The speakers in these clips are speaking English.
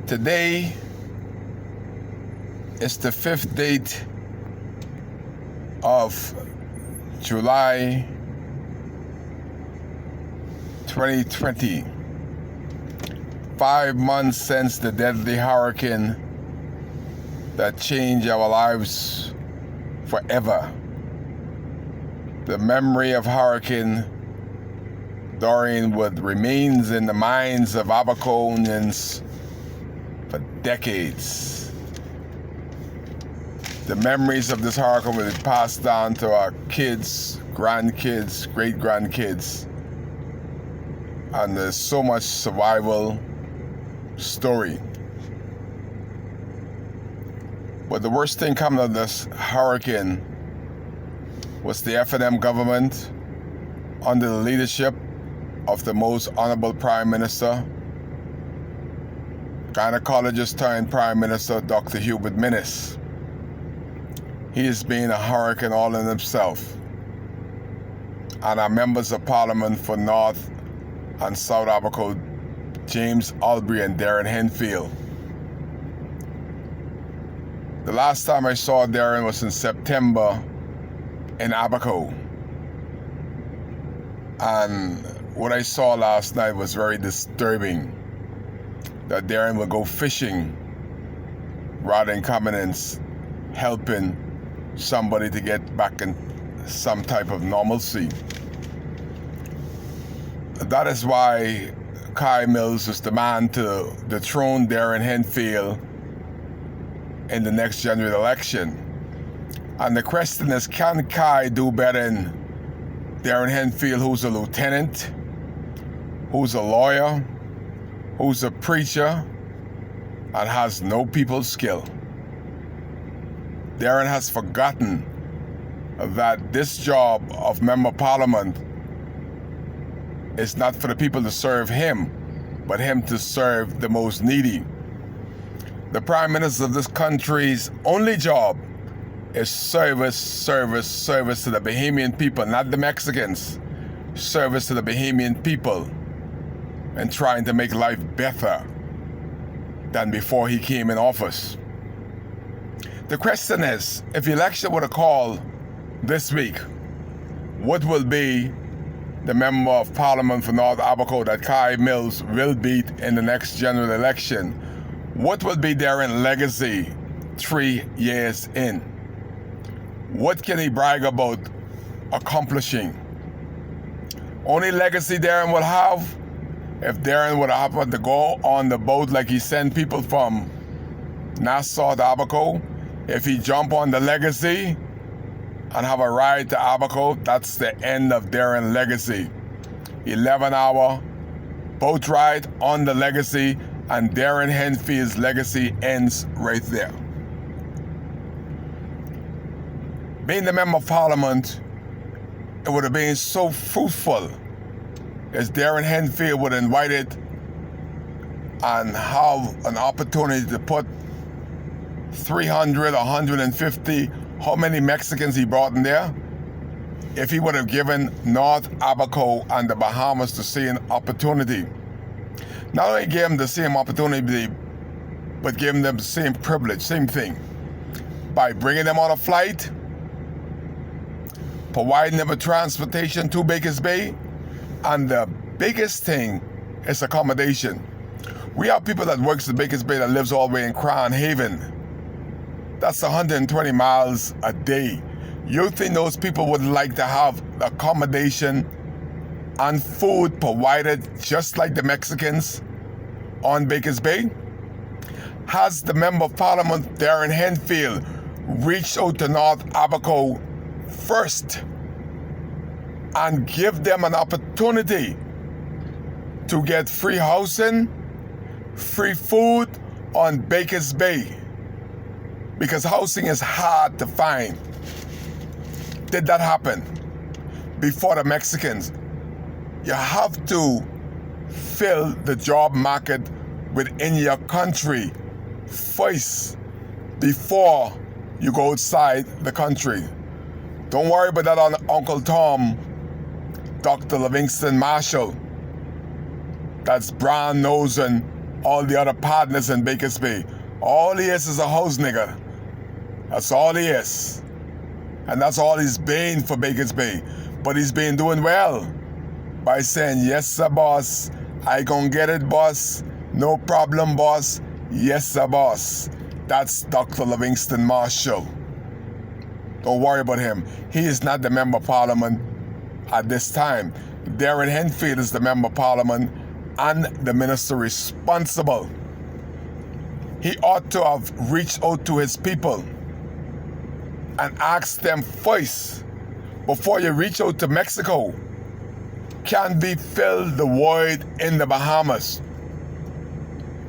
Today is the 5th date of July 2020. 5 months since the deadly hurricane that changed our lives forever. The memory of Hurricane Dorian remains in the minds of Abaconians for decades. The memories of this hurricane will be passed down to our kids, grandkids, great-grandkids. And there's so much survival story. But the worst thing coming of this hurricane was the F&M government under the leadership of the most honorable Prime Minister, gynecologist turned Prime Minister, Dr. Hubert Minnis. He has been a hurricane all in himself. And our members of Parliament for North and South Abaco, James Albury and Darren Henfield. The last time I saw Darren was in September in Abaco. And what I saw last night was very disturbing. That Darren would go fishing rather than coming and helping somebody to get back in some type of normalcy. That is why Kai Mills is the man to dethrone Darren Henfield in the next general election. And the question is, can Kai do better than Darren Henfield, who's a lieutenant, who's a lawyer, who's a preacher, and has no people skill? Darren has forgotten that this job of Member of Parliament is not for the people to serve him, but him to serve the most needy. The Prime Minister of this country's only job is service to the Bahamian people, not the Mexicans. Service to the Bahamian people and trying to make life better than before he came in office. The question is, if the election were to call this week, what will be the Member of Parliament for North Abaco that Kai Mills will beat in the next general election? What will be Darren's legacy 3 years in? What can he brag about accomplishing? Only legacy Darren will have if Darren would happen to go on the boat like he sent people from Nassau to Abaco. If he jump on the Legacy and have a ride to Abaco, that's the end of Darren's legacy. 11-hour boat ride on the Legacy, and Darren Henfield's legacy ends right there. Being the Member of Parliament, it would have been so fruitful as Darren Henfield would invite it and have an opportunity to put 300, 150, how many Mexicans he brought in there? If he would have given North Abaco and the Bahamas the same opportunity. Not only gave them the same opportunity, but gave them the same privilege, same thing. By bringing them on a flight, providing them with transportation to Baker's Bay, and the biggest thing is accommodation. We have people that works in Baker's Bay that lives all the way in Crown Haven. That's 120 miles a day. You think those people would like to have accommodation and food provided just like the Mexicans on Baker's Bay? Has the Member of Parliament, Darren Henfield, reached out to North Abaco first and give them an opportunity to get free housing, free food on Baker's Bay? Because housing is hard to find. Did that happen before the Mexicans? You have to fill the job market within your country first before you go outside the country. Don't worry about that on Uncle Tom, Dr. Livingston Marshall. That's brown-nosing all the other partners in Bakers Bay. All he is a house nigga. That's all he is. And that's all he's been for Bakers Bay. But he's been doing well by saying, yes, sir, boss. I gon' get it, boss. No problem, boss. Yes, sir, boss. That's Dr. Livingston Marshall. Don't worry about him. He is not the Member of Parliament at this time. Darren Henfield is the Member of Parliament and the minister responsible. He ought to have reached out to his people and asked them first, before you reach out to Mexico, can we fill the void in the Bahamas?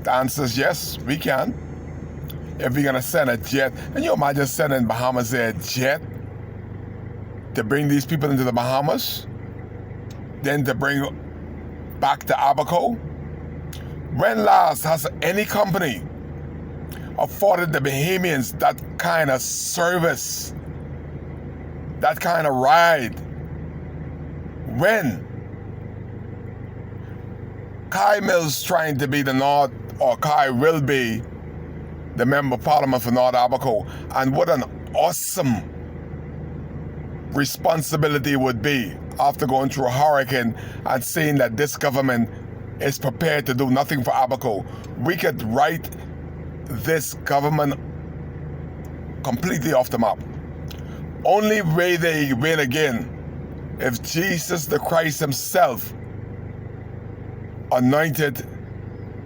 The answer is yes, we can. If we're gonna send a jet, and you imagine sending Bahamas a jet to bring these people into the Bahamas, then to bring back to Abaco? When last has any company afforded the Bahamians that kind of service, that kind of ride? When? Kai Mills trying to be the North, or Kai will be the Member of Parliament for North Abaco, and what an awesome responsibility it would be after going through a hurricane and seeing that this government is prepared to do nothing for Abaco. We could write this government completely off the map. Only way they win again if Jesus the Christ himself anointed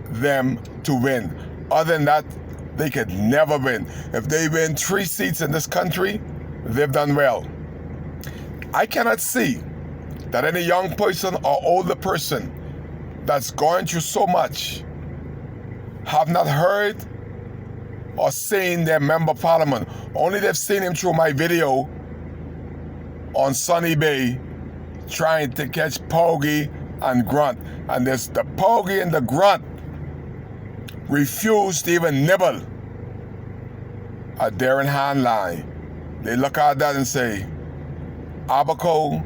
them to win. Other than that, they could never win. If they win 3 seats in this country, they've done well. I cannot see that any young person or older person that's going through so much have not heard or seen their Member of Parliament. Only they've seen him through my video on Sunny Bay trying to catch Porgy and Grunt. And there's the Porgy and the Grunt refuse to even nibble at Darren Handline. They look at that and say, Abaco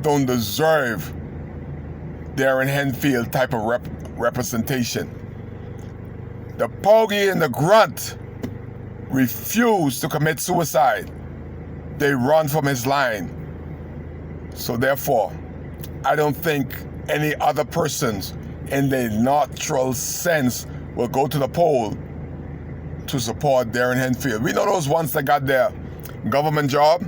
don't deserve Darren Henfield type of representation. The Porgy and the Grunt refuse to commit suicide. They run from his line. So therefore, I don't think any other persons in their natural sense will go to the poll to support Darren Henfield. We know those ones that got their government job,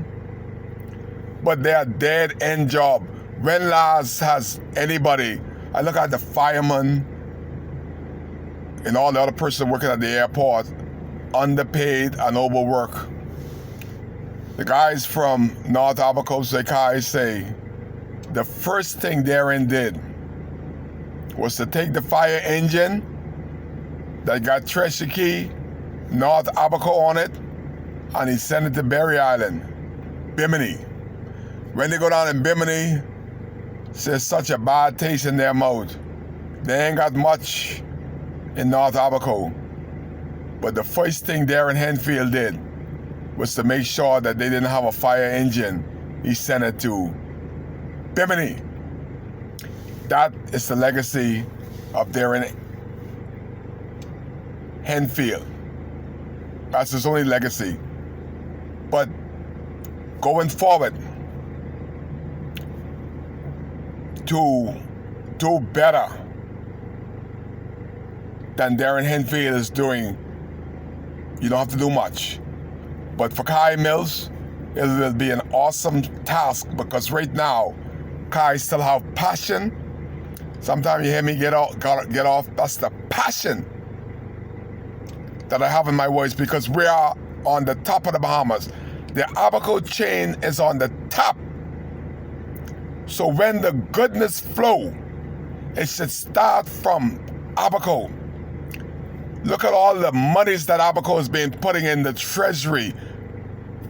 but they are dead-end job. When last has anybody, I look at the firemen and all the other person working at the airport, underpaid and overworked. The guys from North Abaco say the first thing Darren did was to take the fire engine that got Treasure Key, North Abaco on it, and he sent it to Berry Island, Bimini. When they go down in Bimini, there's such a bad taste in their mouth. They ain't got much in North Abaco. But the first thing Darren Henfield did was to make sure that they didn't have a fire engine. He sent it to Bimini. That is the legacy of Darren Henfield. That's his only legacy. But going forward, to do better than Darren Henfield is doing, you don't have to do much. But for Kai Mills, it will be an awesome task, because right now, Kai still have passion. Sometimes you hear me get off. That's the passion that I have in my voice, because we are on the top of the Bahamas. The Abaco chain is on the top. So when the goodness flow, it should start from Abaco. Look at all the monies that Abaco has been putting in the treasury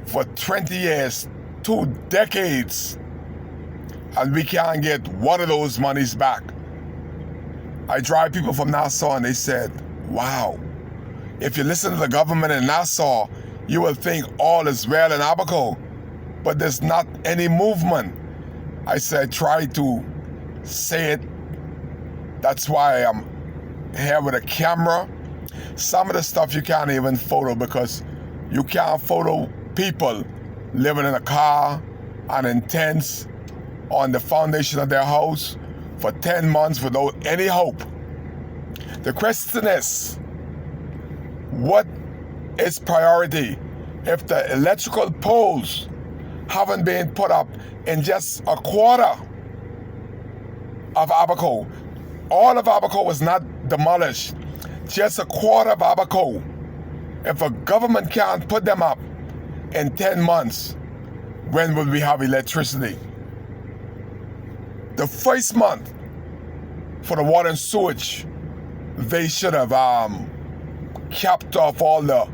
for 20 years, 2 decades, and we can't get one of those monies back. I drive people from Nassau and they said, wow, if you listen to the government in Nassau, you will think all is well in Abaco, but there's not any movement. I said, try to say it. That's why I'm here with a camera. Some of the stuff you can't even photo because you can't photo people living in a car and in tents on the foundation of their house for 10 months without any hope. The question is, what is priority if the electrical poles haven't been put up in just a quarter of Abaco? All of Abaco was not demolished, just a quarter of Abaco. If a government can't put them up in 10 months, when will we have electricity? The first month for the water and sewage, they should have capped off all the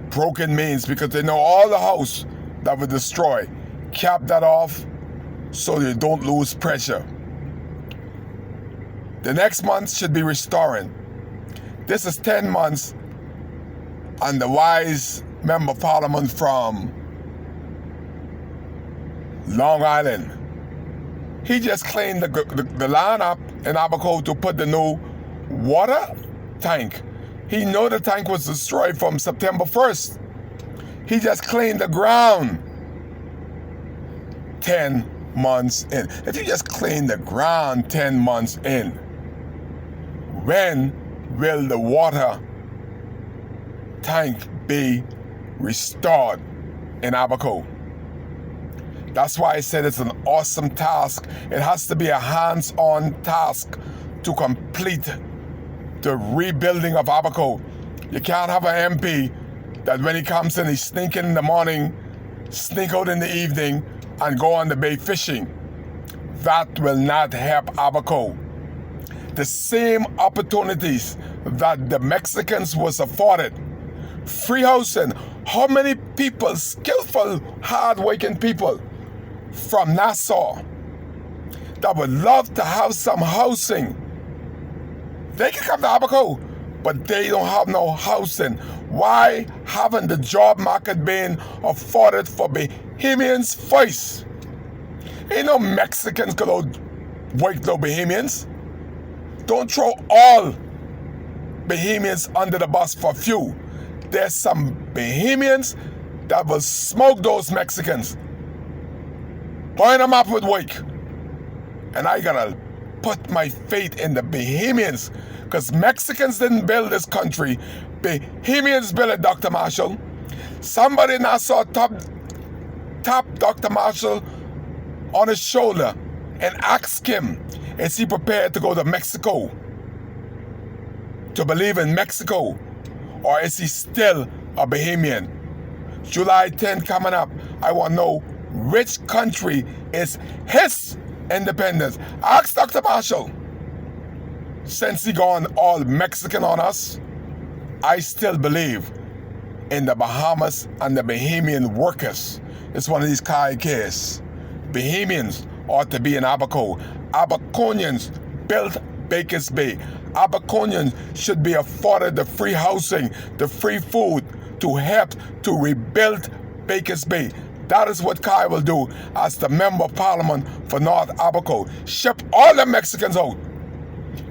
broken mains because they know all the house that were destroyed. Cap that off so you don't lose pressure. The next month should be restoring. This is 10 months, and the wise member of parliament from Long Island, he just cleaned the land up in Abaco to put the new water tank. He knew the tank was destroyed from September 1st. He just cleaned the ground 10 months in. If you just clean the ground 10 months in, when will the water tank be restored in Abaco? That's why I said it's an awesome task. It has to be a hands-on task to complete the rebuilding of Abaco. You can't have an MP that when he comes in, he's sneaking in the morning, sneak out in the evening, and go on the bay fishing. That will not help Abaco. The same opportunities that the Mexicans was afforded. Free housing. How many people, skillful, hard-working people from Nassau that would love to have some housing? They can come to Abaco, but they don't have no housing. Why haven't the job market been afforded for Bahamians first? Ain't no Mexicans gonna work no Bahamians. Don't throw all Bahamians under the bus for few. There's some Bahamians that will smoke those Mexicans. Burn them up with work. And I gotta put my faith in the Bahamians, because Mexicans didn't build this country. Bahamians built it, Dr. Marshall. Somebody now saw tap Dr. Marshall on his shoulder and asked him, is he prepared to go to Mexico to believe in Mexico, or is he still a Bahamian? July 10th coming up. I want to know which country is his independence. Ask Dr. Marshall. Since he gone all Mexican on us, I still believe in the Bahamas and the Bahamian workers. It's one of these cases. Bahamians ought to be in Abaco. Abaconians built Baker's Bay. Abaconians should be afforded the free housing, the free food to help to rebuild Baker's Bay. That is what Kai will do as the member of parliament for North Abaco. Ship all the Mexicans out.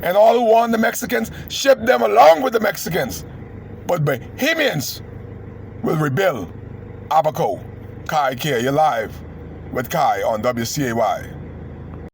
And all who want the Mexicans, ship them along with the Mexicans. But Bahamians will rebuild Abaco. Kai Care, you're live with Kai on WCAY.